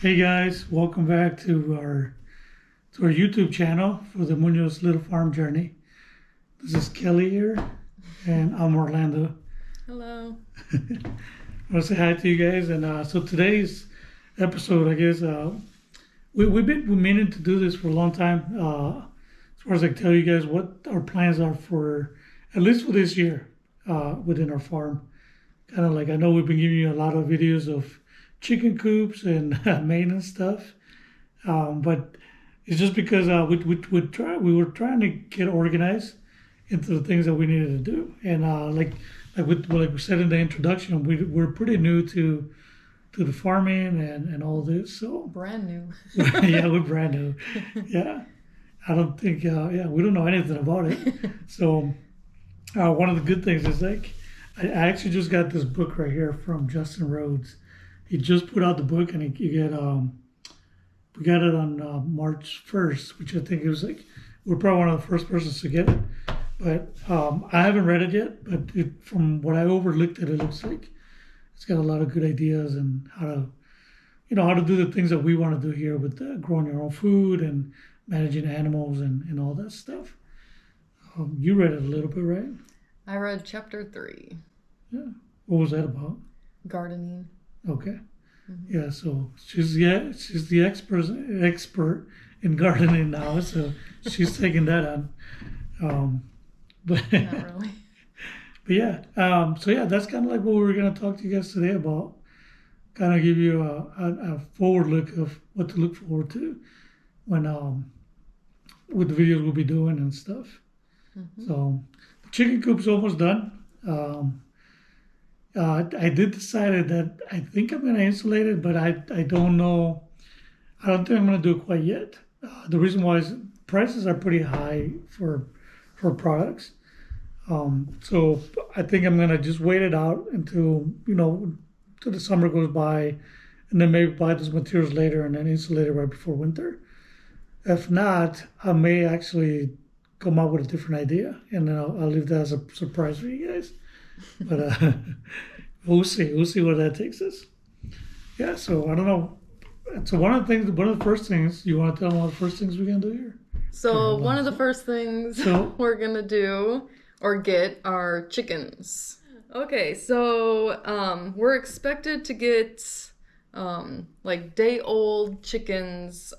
Hey guys, welcome back to our YouTube channel for the Munoz Little Farm Journey. This is Kelly here, and I'm Orlando. Hello. I want to say hi to you guys, and so today's episode, I guess, we've been meaning to do this for a long time. As far as I can tell you guys what our plans are for, at least for this year, within our farm. Kind of like, I know we've been giving you a lot of videos of chicken coops and maintenance stuff, but it's just because we were trying to get organized into the things that we needed to do, and like we said in the introduction, we're pretty new to the farming and all this, so Brand new. yeah, we're brand new. Yeah, I don't think we don't know anything about it. So one of the good things is like I actually just got this book right here from Justin Rhodes. He just put out the book, and we got it on March 1st, which I think it was like we're probably one of the first persons to get it. But I haven't read it yet. But from what I overlooked, it looks like it's got a lot of good ideas and how to do the things that we want to do here with growing your own food and managing animals and all that stuff. You read it a little bit, right? I read chapter 3. Yeah. What was that about? Gardening. Okay. Mm-hmm. Yeah, so she's the expert in gardening now, so she's taking that on. But Not really. But yeah, so yeah, that's kind of like what we were gonna talk to you guys today about. Kind of give you a forward look of what to look forward to when with the videos we'll be doing and stuff. Mm-hmm. So the chicken coop's almost done. I did decide that I think I'm going to insulate it, but I don't know. I don't think I'm going to do it quite yet. The reason why is prices are pretty high for products. So I think I'm going to just wait it out until the summer goes by, and then maybe buy those materials later and then insulate it right before winter. If not, I may actually come up with a different idea, and then I'll leave that as a surprise for you guys. But we'll see. We'll see where that takes us. Yeah. So I don't know. So one of the first things you want to tell them, what the first things we're gonna do here. So one of the first things we're gonna do or get are chickens. Okay. So we're expected to get like day-old chickens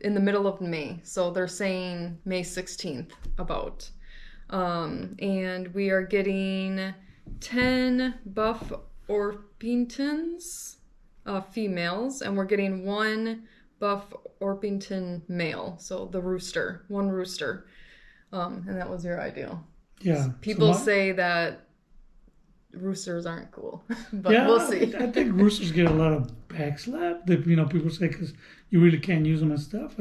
in the middle of May. So they're saying May 16th about. And we are getting 10 buff Orpingtons, females, and we're getting 1 buff Orpington male, so the rooster, 1 rooster. And that was your ideal. Yeah. People say that roosters aren't cool, but yeah, we'll see. I think roosters get a lot of backslap that people say because you really can't use them and stuff,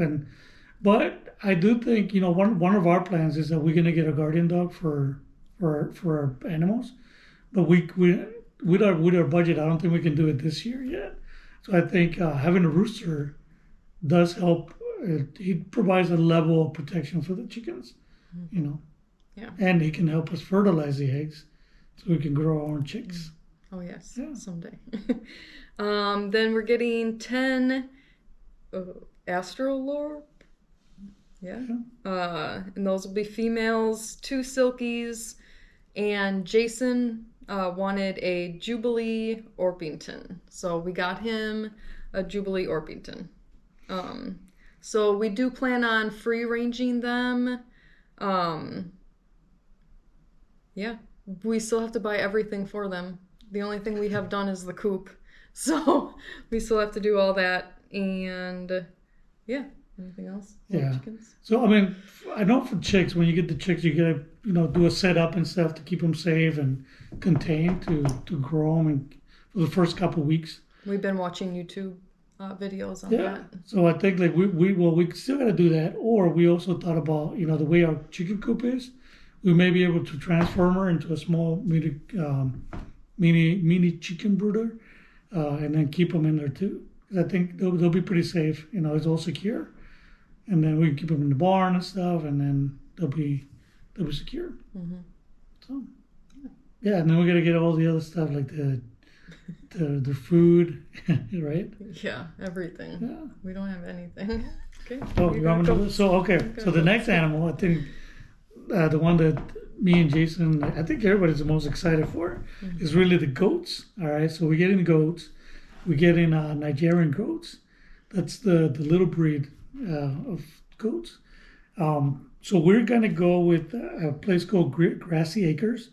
but I do think one of our plans is that we're gonna get a guardian dog for our animals, but we with our budget, I don't think we can do it this year yet. So I think having a rooster does help. He provides a level of protection for the chickens, Yeah. and he can help us fertilize the eggs, so we can grow our own chicks. Oh yes, someday. Then we're getting 10 Astrolorp. Yeah. And those will be females, 2 silkies, and Jason wanted a Jubilee Orpington. So we got him a Jubilee Orpington. So we do plan on free ranging them. Yeah, we still have to buy everything for them. The only thing we have done is the coop. So we still have to do all that. And yeah. Anything else? Yeah. Chickens? So I mean, I know for chicks, when you get the chicks, you gotta do a setup and stuff to keep them safe and contained to grow them for the first couple of weeks. We've been watching YouTube videos on that. So I think like we still gotta do that, or we also thought about the way our chicken coop is, we may be able to transform her into a small mini chicken brooder, and then keep them in there too. Because I think they'll be pretty safe. It's all secure. And then we can keep them in the barn and stuff, and then they'll be secure. Mm-hmm. So, yeah, and then we got to get all the other stuff like the their food, right? Yeah, everything. Yeah. We don't have anything. Okay. Oh, you want me to do this? So okay. So the next animal, I think, the one that me and Jason, I think everybody's the most excited for, is really the goats. All right. So we get in goats. We get in Nigerian goats. That's the little breed of goats. So we're gonna go with a place called Grassy Acres.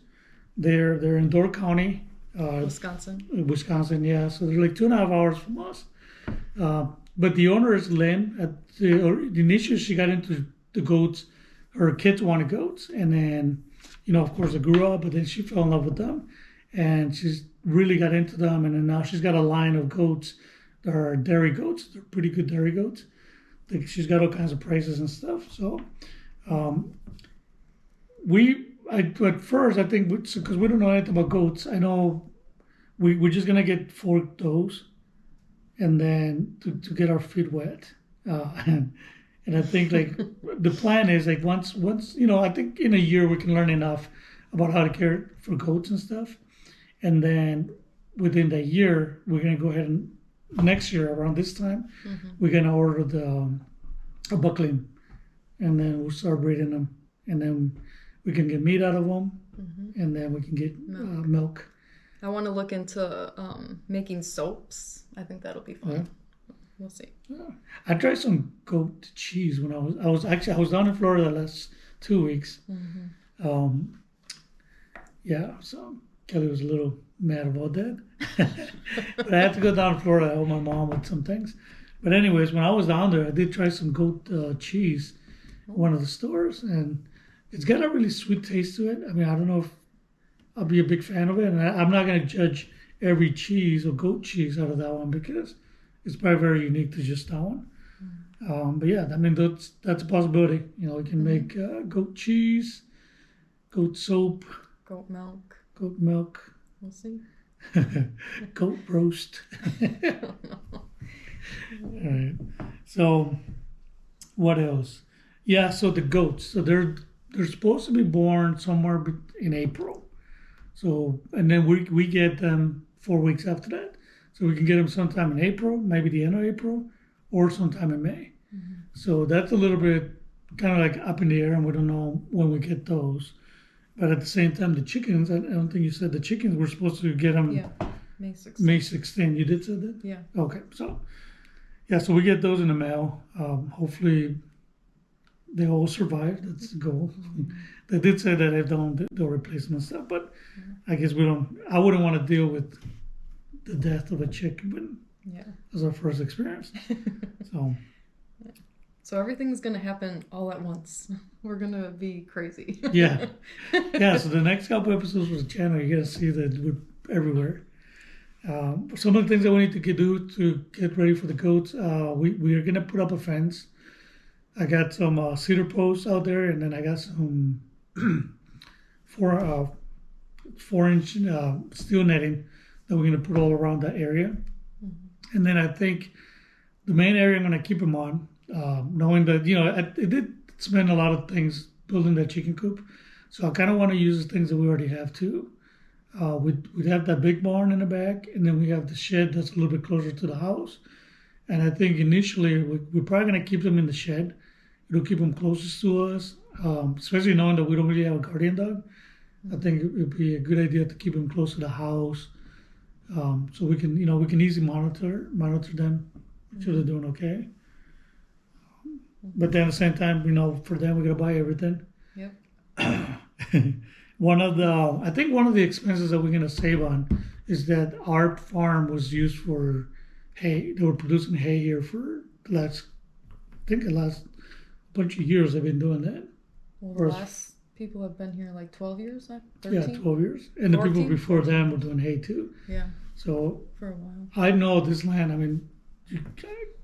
They're in Door County, Wisconsin. Yeah, so they're like 2.5 hours from us. But the owner is Lynn. Initially, she got into the goats. Her kids wanted goats, and then, of course, they grew up. But then she fell in love with them, and she's really got into them. And then now she's got a line of goats. They're dairy goats. They're pretty good dairy goats. She's got all kinds of prices and stuff. So, at first, I think, because we don't know anything about goats, I know we're just going to get 4 does and then to get our feet wet. And I think, like, the plan is, like, once I think in a year we can learn enough about how to care for goats and stuff. And then within that year, we're going to go ahead and next year around this time, we're going to order a buckling, and then we'll start breeding them. And then we can get meat out of them, and then we can get milk. I want to look into making soaps. I think that'll be fun. Yeah. We'll see. Yeah. I tried some goat cheese when I was down in Florida the last 2 weeks. So Kelly was a little mad about that, but I had to go down to Florida to help my mom with some things. But anyways, when I was down there, I did try some goat cheese at one of the stores, and it's got a really sweet taste to it. I mean, I don't know if I'll be a big fan of it, and I'm not going to judge every cheese or goat cheese out of that one because it's probably very unique to just that one. But yeah, I mean, that's a possibility. We can make goat cheese, goat soap, goat milk. We'll see. Goat roast. All right. So, what else? Yeah. So the goats. So they're supposed to be born somewhere in April. So, and then we get them 4 weeks after that. So we can get them sometime in April, maybe the end of April, or sometime in May. So that's a little bit kind of like up in the air, and we don't know when we get those. But at the same time, the chickens, I don't think you said the chickens, we're supposed to get them May 16th. May 16th. You did say that? Yeah. Okay. So, so we get those in the mail. Hopefully, they all survive. That's the goal. They did say that if they don't, they'll replace them and stuff. But I guess I wouldn't want to deal with the death of a chicken as our first experience. So everything's going to happen all at once. We're going to be crazy. Yeah. So the next couple episodes of the channel, you're going to see that we're everywhere. Some of the things that we need to do to get ready for the goats, we are going to put up a fence. I got some cedar posts out there, and then I got some 4-inch steel netting that we're going to put all around that area. And then I think the main area I'm going to keep them on, knowing that, I did spend a lot of things building that chicken coop. So I kind of want to use the things that we already have too. We'd have that big barn in the back, and then we have the shed that's a little bit closer to the house. And I think initially we're probably going to keep them in the shed. It'll keep them closest to us, especially knowing that we don't really have a guardian dog. I think it would be a good idea to keep them close to the house, so we can easily monitor them, make sure they're doing okay. But then at the same time, for them, we're gonna buy everything. Yep. One of the expenses that we're gonna save on is that our farm was used for hay. They were producing hay here for the last bunch of years. They've been doing that. Well, the last people have been here like 12 years, 13? Yeah, 12 years. And 14? The people before them were doing hay too. Yeah. So for a while. I know this land. I mean,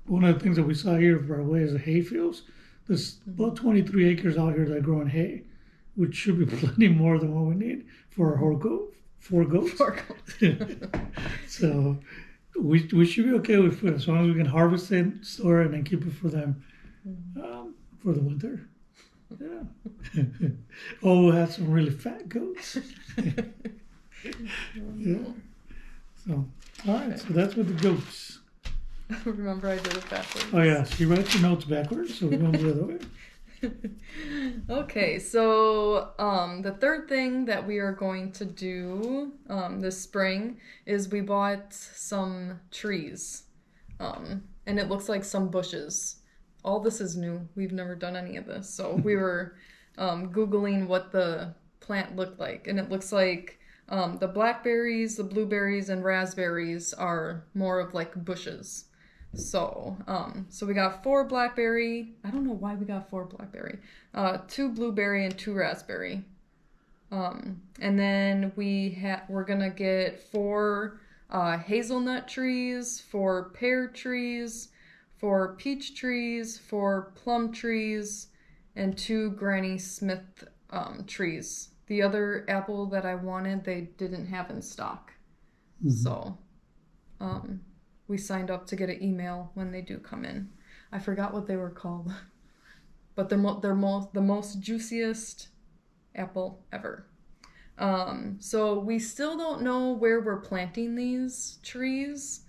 one of the things that we saw here right away is the hay fields. There's about 23 acres out here that are growing hay, which should be plenty more than what we need for our whole 4 goats. 4 goats. So we should be okay with food as long as we can harvest it, store it, and then keep it for them for the winter. Yeah. We'll have some really fat goats. Yeah. So, all right. So that's with the goats. Remember, I did it backwards. Oh yeah, she writes your notes backwards, so we're going the other way. Okay, so the third thing that we are going to do this spring is we bought some trees, and it looks like some bushes. All this is new. We've never done any of this, so we were Googling what the plant looked like, and it looks like the blackberries, the blueberries, and raspberries are more of like bushes. So we got 4 blackberry. I don't know why we got 4 blackberry. 2 blueberry and 2 raspberry. And then we're gonna get 4 hazelnut trees, 4 pear trees, 4 peach trees, 4 plum trees, and 2 Granny Smith trees. The other apple that I wanted, they didn't have in stock. Mm-hmm. So we signed up to get an email when they do come in. I forgot what they were called, but they're the most juiciest apple ever. So we still don't know where we're planting these trees.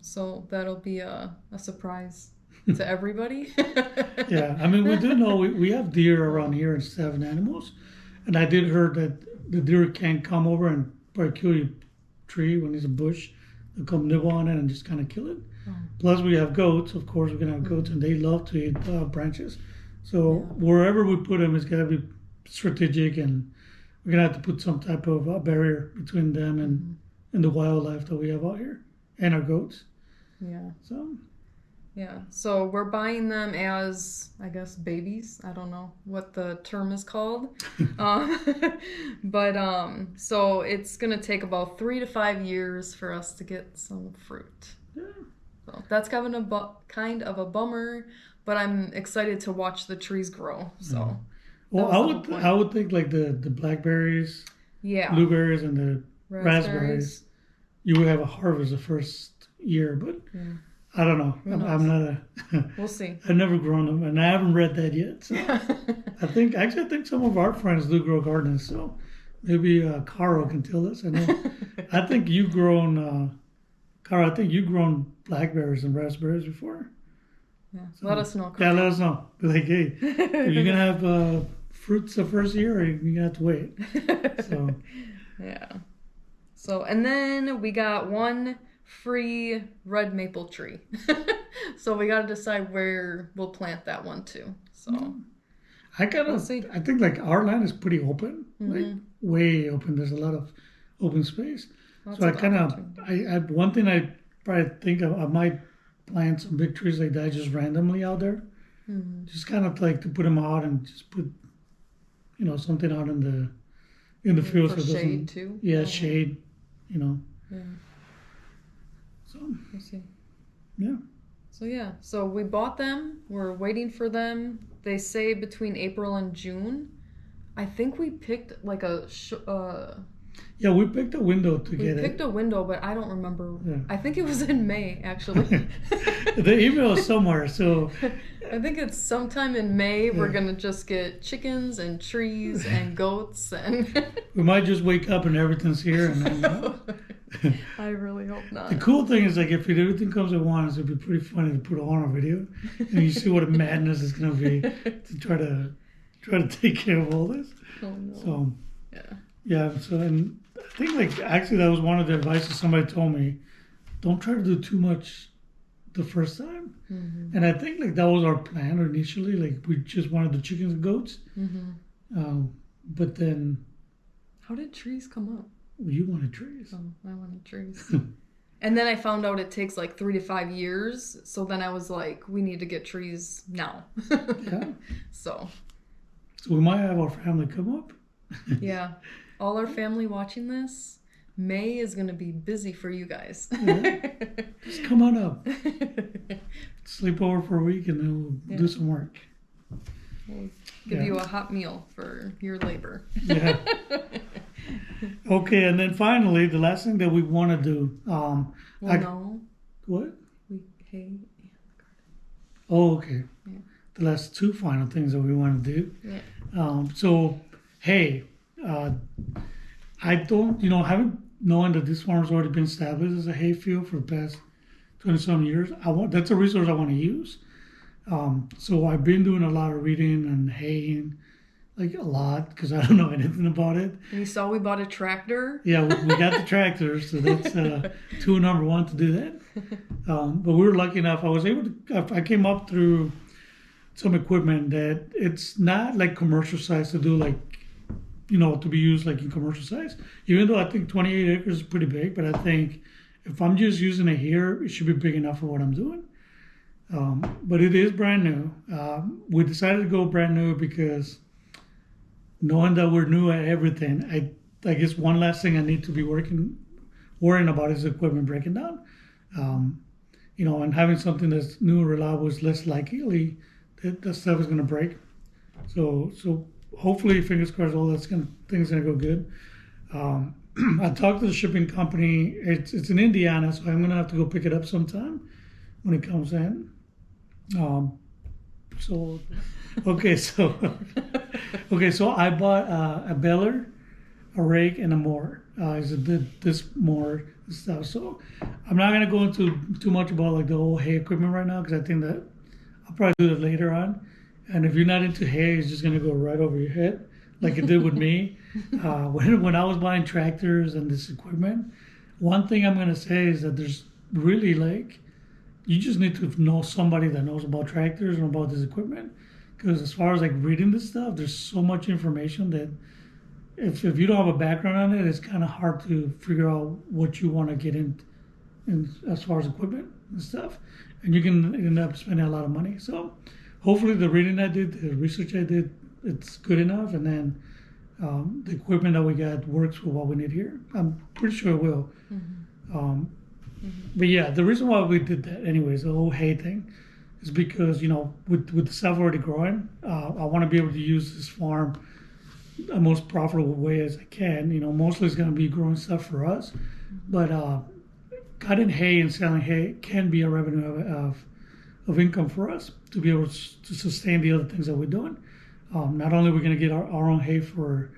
So that'll be a surprise to everybody. Yeah, I mean, we do know we have deer around here and 7 animals, and I did hear that the deer can come over and probably kill your tree when there's a bush. They'll come nibble on it and just kind of kill it. Oh. Plus, we have goats. Of course, we're gonna have goats, and they love to eat branches. So wherever we put them, it's gotta be strategic, and we're gonna have to put some type of barrier between them and the wildlife that we have out here and our goats. Yeah. So we're buying them as, I guess, babies. I don't know what the term is called. But so it's going to take about 3 to 5 years for us to get some fruit. Yeah. So that's kind of a bummer, but I'm excited to watch the trees grow. So well, I would think like the blackberries, blueberries, and the raspberries, you would have a harvest the first year, but I don't know. I'm not a. We'll see. I've never grown them, and I haven't read that yet. So I think some of our friends do grow gardens. So maybe Caro can tell us. I think you've grown, Caro. I think you've grown blackberries and raspberries before. Yeah. So, let us know. Caro. Yeah, let us know. Be like, hey, are you gonna have fruits the first year, or are you gonna have to wait? So. Yeah. So and then we got 1 free red maple tree. So we got to decide where we'll plant that one too. So we'll see. I think like our land is pretty open, like way open. There's a lot of open space. So one thing I probably think I might plant some big trees like that just randomly out there. Just kind of like to put them out and just put, something out in the field. For shade too? Yeah, shade, Yeah. So, we'll see. Yeah. So we bought them. We're waiting for them. They say between April and June. I think we picked like yeah, we picked a window to get it. We picked a window, but I don't remember. Yeah. I think it was in May, actually. The email is somewhere, so... I think it's sometime in May. We're going to just get chickens and trees and goats and... We might just wake up and everything's here and then... I really hope not. The cool thing is, like, if everything comes at once, it'd be pretty funny to put on a video, and you see what a madness it's gonna be to try to take care of all this. Oh no. So yeah. So and I think like actually that was one of the advices somebody told me: don't try to do too much the first time. Mm-hmm. And I think like that was our plan initially. Like we just wanted the chickens and goats. Mm-hmm. But then, how did trees come up? You wanted trees. Oh, I wanted trees. And then I found out it takes like 3 to 5 years. So then I was like, we need to get trees now. Yeah. So we might have our family come up. Yeah. All our family watching this, May is going to be busy for you guys. Yeah. Just come on up. Sleep over for a week and then we'll do some work. We'll give you a hot meal for your labor. Yeah. Okay, and then finally, the last thing that we want to do. No. What? We hay. Oh, okay. Yeah. The last 2 final things that we want to do. Yeah. So hay. I don't, haven't knowing that this farm's already been established as a hay field for the past 20-some years, that's a resource I want to use. So I've been doing a lot of reading and haying, like a lot, because I don't know anything about it. And you saw we bought a tractor? Yeah, we got the tractor, so that's tool number one to do that. But we were lucky enough, I came up through some equipment that it's not like commercial size to do, like, to be used like in commercial size. Even though I think 28 acres is pretty big, but I think if I'm just using it here, it should be big enough for what I'm doing. But it is brand new. We decided to go brand new because knowing that we're new at everything, I guess one last thing I need to be worrying about is equipment breaking down. And having something that's new and reliable is less likely that stuff is going to break. So hopefully, fingers crossed, things gonna go good. I talked to the shipping company. It's in Indiana, so I'm gonna have to go pick it up sometime when it comes in. So I bought a baler, a rake, and a mower. This mower stuff. So I'm not gonna go into too much about like the whole hay equipment right now because I think that I'll probably do that later on. And if you're not into hay, it's just gonna go right over your head, like it did with me. When I was buying tractors and this equipment, one thing I'm gonna say is that there's really you just need to know somebody that knows about tractors and about this equipment. Because as far as like reading this stuff, there's so much information that if you don't have a background on it, it's kind of hard to figure out what you want to get in as far as equipment and stuff. And you can end up spending a lot of money. So hopefully the reading I did, the research I did, it's good enough. And then the equipment that we got works for what we need here. I'm pretty sure it will. Mm-hmm. But yeah, the reason why we did that anyways, the whole hay thing, is because, with the stuff already growing, I want to be able to use this farm the most profitable way as I can. Mostly it's going to be growing stuff for us. But cutting hay and selling hay can be a revenue of income for us to be able to sustain the other things that we're doing. Not only are we going to get our own hay for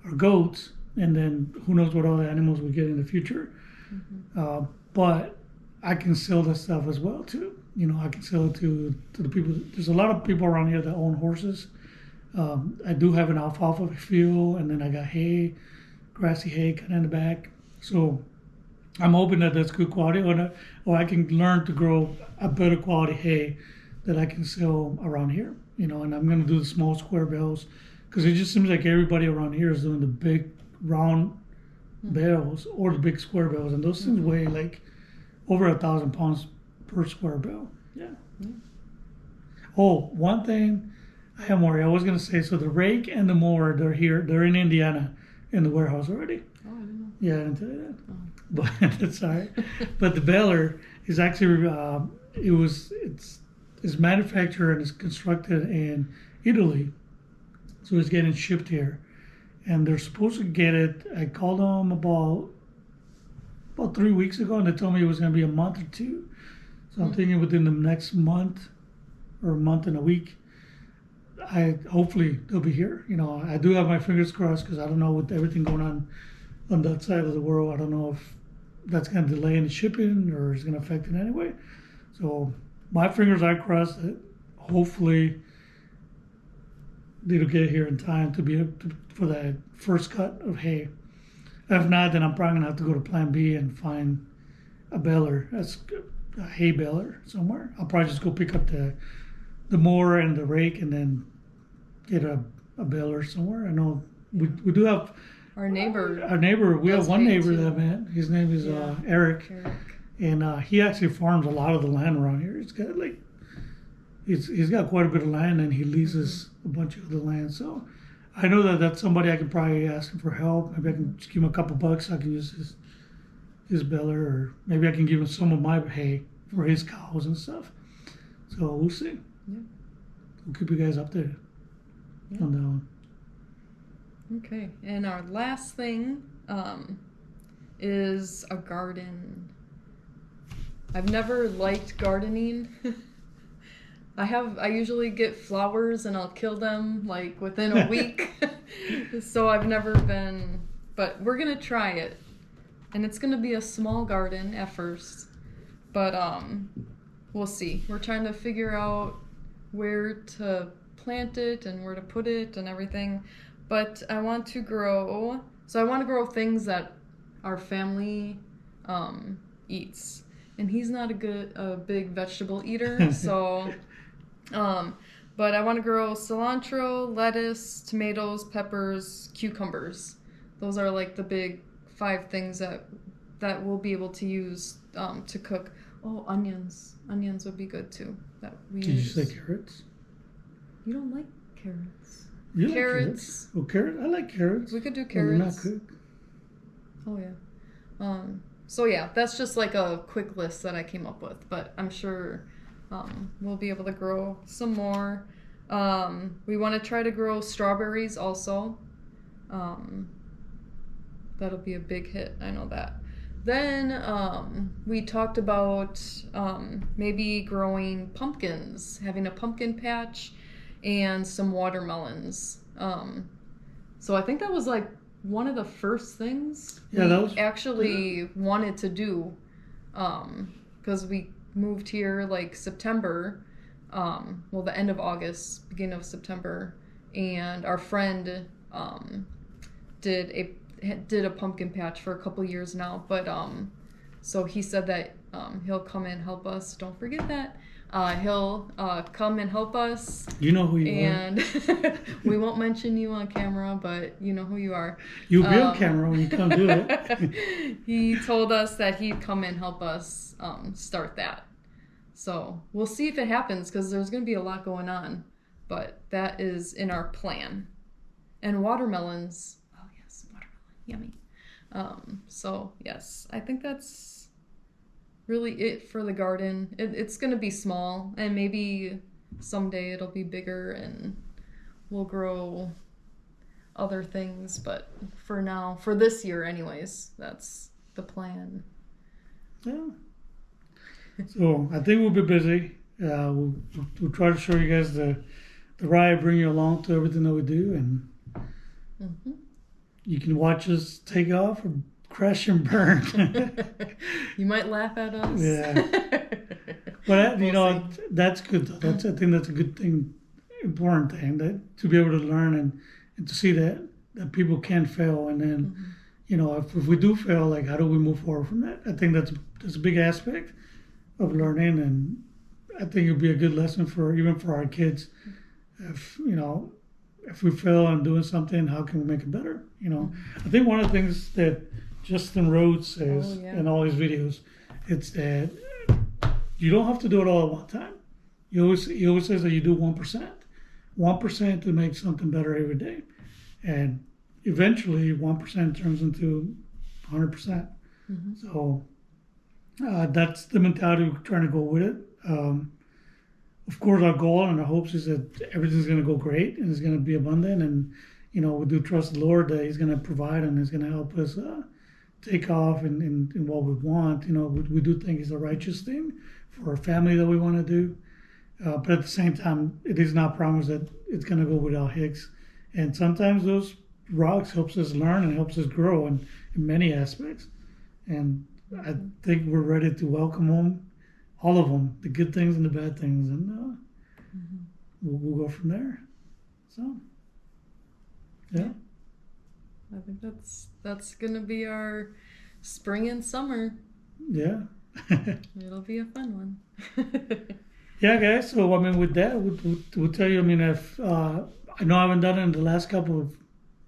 our goats, and then who knows what other animals we get in the future. Mm-hmm. But I can sell this stuff as well too. I can sell it to the people. There's a lot of people around here that own horses. I do have an alfalfa field, and then I got hay, grassy hay kind of in the back. So I'm hoping that that's good quality, or I can learn to grow a better quality hay that I can sell around here. And I'm going to do the small square bales because it just seems like everybody around here is doing the big round bales or the big square bales, and those things weigh like over 1,000 pounds per square bale. Yeah. Oh, one thing I am worried. I was going to say, so the rake and the mower, they're here. They're in Indiana in the warehouse already. Oh, I didn't know. Yeah, I didn't tell you that. Oh. But that's all right. But the baler is actually, it's manufactured and it's constructed in Italy. So it's getting shipped here. And they're supposed to get it. I called them about 3 weeks ago, and they told me it was going to be a month or two. So I'm thinking within the next month or a month and a week, hopefully they'll be here. I do have my fingers crossed because I don't know with everything going on that side of the world. I don't know if that's going to delay any shipping or is going to affect it anyway. So my fingers are crossed that hopefully it'll get here in time to be for that first cut of hay. If not, then I'm probably gonna have to go to Plan B and find a baler, a hay baler somewhere. I'll probably just go pick up the mower and the rake and then get a baler somewhere. I know we do have our neighbor. We have one neighbor that I met. His name is Eric, and he actually farms a lot of the land around here. He's got he's got quite a bit of land, and he leases a bunch of the land. So I know that that's somebody I could probably ask him for help. Maybe I can just give him a couple bucks. I can use his baler, or maybe I can give him some of my hay for his cows and stuff. So we'll see. Yeah. We'll keep you guys updated on that one. Okay, and our last thing is a garden. I've never liked gardening. I usually get flowers and I'll kill them like within a week. So I've never been, but we're gonna try it. and it's gonna be a small garden at first, but we'll see. We're trying to figure out where to plant it and where to put it and everything. But I want to grow things that our family eats. And he's not a big vegetable eater, so but I want to grow cilantro, lettuce, tomatoes, peppers, cucumbers. Those are like the big 5 things that we'll be able to use to cook. Oh, onions. Onions would be good too. That we Did use. you say carrots? You don't like carrots. You like Carrots. Well, carrot. I like carrots. We could do When they're not carrots. cooked. Oh yeah. So yeah, that's just like a quick list that I came up with, but I'm sure we'll be able to grow some more. We want to try to grow strawberries also. That'll be a big hit, I know that. Then we talked about maybe growing pumpkins, having a pumpkin patch, and some watermelons. So I think that was like one of the first things we actually wanted to do, because we moved here like September, well, the end of August, beginning of September, and our friend did a pumpkin patch for a couple years now, but so he said that he'll come and help us. Don't forget that. He'll come and help us. You know who you are. And we won't mention you on camera, but you know who you are. You'll be on camera when you come do it. He told us that he'd come and help us start that. So we'll see if it happens, because there's going to be a lot going on. But that is in our plan. And watermelons. Oh, yes, watermelon. Yummy. So, yes, I think that's really it for the garden. It's going to be small, and maybe someday it'll be bigger and we'll grow other things, but for now, for this year anyways, that's the plan. Yeah. So I think we'll be busy. We'll try to show you guys the ride, bring you along to everything that we do, and you can watch us take off or crash and burn. You might laugh at us. Yeah. But you know, that's good though. I think that's a good thing, important thing, that to be able to learn and to see that people can fail, and then you know, if we do fail, like how do we move forward from that? I think that's a big aspect of learning, and I think it'll be a good lesson even for our kids. If you know, if we fail on doing something, how can we make it better? You know, I think one of the things that Justin Rhodes says in all his videos, it's that you don't have to do it all at one time. He always says that you do 1% to make something better every day, and eventually 1% turns into 100%. So that's the mentality we're trying to go with it. Of course, our goal and our hopes is that everything's going to go great and it's going to be abundant, and you know, we do trust the Lord that He's going to provide and He's going to help us take off in what we want. You know, we do think it's a righteous thing for our family that we want to do, but at the same time, it is not promised that it's going to go without hicks. And sometimes those rocks helps us learn and helps us grow in many aspects. And I think we're ready to welcome them, all of them, the good things and the bad things, and we'll go from there. So, yeah. I think that's gonna be our spring and summer. Yeah. It'll be a fun one. Yeah, guys. So I mean, with that, we'll tell you. I mean, if I know I haven't done it in the last couple of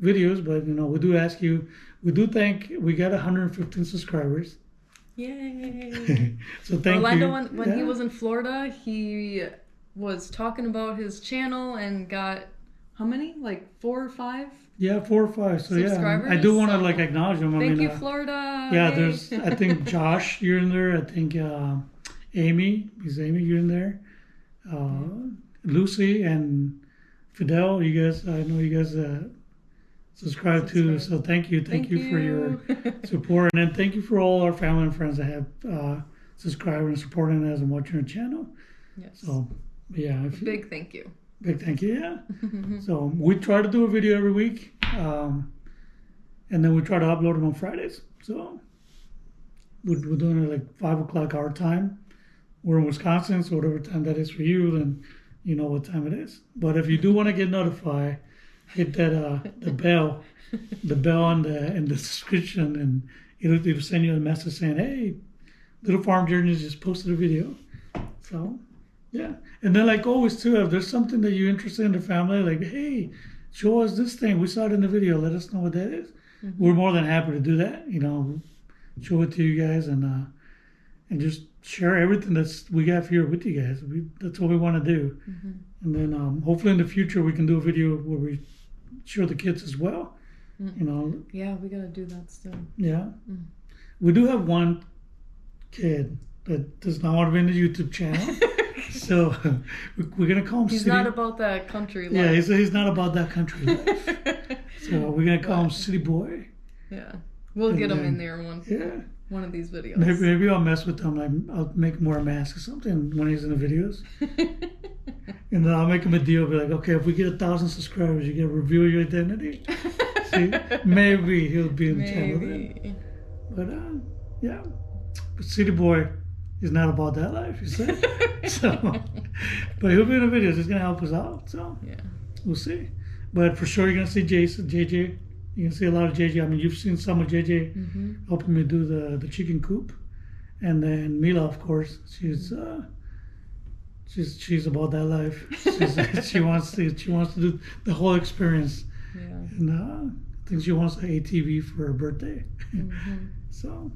videos, but you know, we do ask you. We do think we got 115 subscribers. Yay! So thank Orlando, you. When he was in Florida, he was talking about his channel and got how many? Like 4 or 5? Yeah, 4 or 5. So subscribers. Yeah, I do want to like acknowledge them. Thank you, Florida. Yeah, Yay. there's I think Josh, you're in there. I think Amy, you're in there. Lucy and Fidel, you guys, I know you guys subscribe too. So thank you for your support, and then thank you for all our family and friends that have subscribed and supporting us and watching our channel. Yes. So yeah, big thank you. Big thank you. Yeah. So we try to do a video every week, and then we try to upload them on Fridays. So we're doing it like 5 o'clock our time. We're in Wisconsin, so whatever time that is for you, then you know what time it is. But if you do want to get notified, hit that the bell in the description, and it'll send you a message saying, "Hey, Little Farm Journey just posted a video." So yeah, and then like always too, if there's something that you're interested in the family, like, hey, show us this thing. We saw it in the video. Let us know what that is. Mm-hmm. We're more than happy to do that. You know, show it to you guys and just share everything we got here with you guys. That's what we want to do. Mm-hmm. And then hopefully in the future we can do a video where we show the kids as well. Mm-hmm. You know. Yeah, we gotta do that still. Yeah, we do have one kid that does not want to be in the YouTube channel. So we're gonna call him. He's not about that country life. Yeah, he's not about that country life. So we're gonna call him City Boy. Yeah, we'll get him in there one of these videos. Maybe I'll mess with him. I'll make him wear a mask or something when he's in the videos. And then I'll make him a deal. Be like, okay, if we get 1,000 subscribers, you get to reveal your identity. See, maybe he'll be in the channel then. But yeah, but City Boy is not about that life, you said. So, but he'll be in the videos. He's gonna help us out. So yeah, we'll see. But for sure, you're gonna see JJ. You can see a lot of JJ. I mean, you've seen some of JJ helping me do the chicken coop, and then Mila, of course, she's about that life. She wants to do the whole experience. Yeah. And I think she wants an ATV for her birthday. So.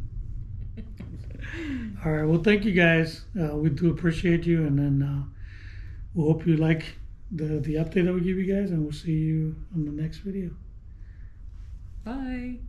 All right. Well, thank you guys. We do appreciate you, and then we hope you like the update that we give you guys, and we'll see you on the next video. Bye.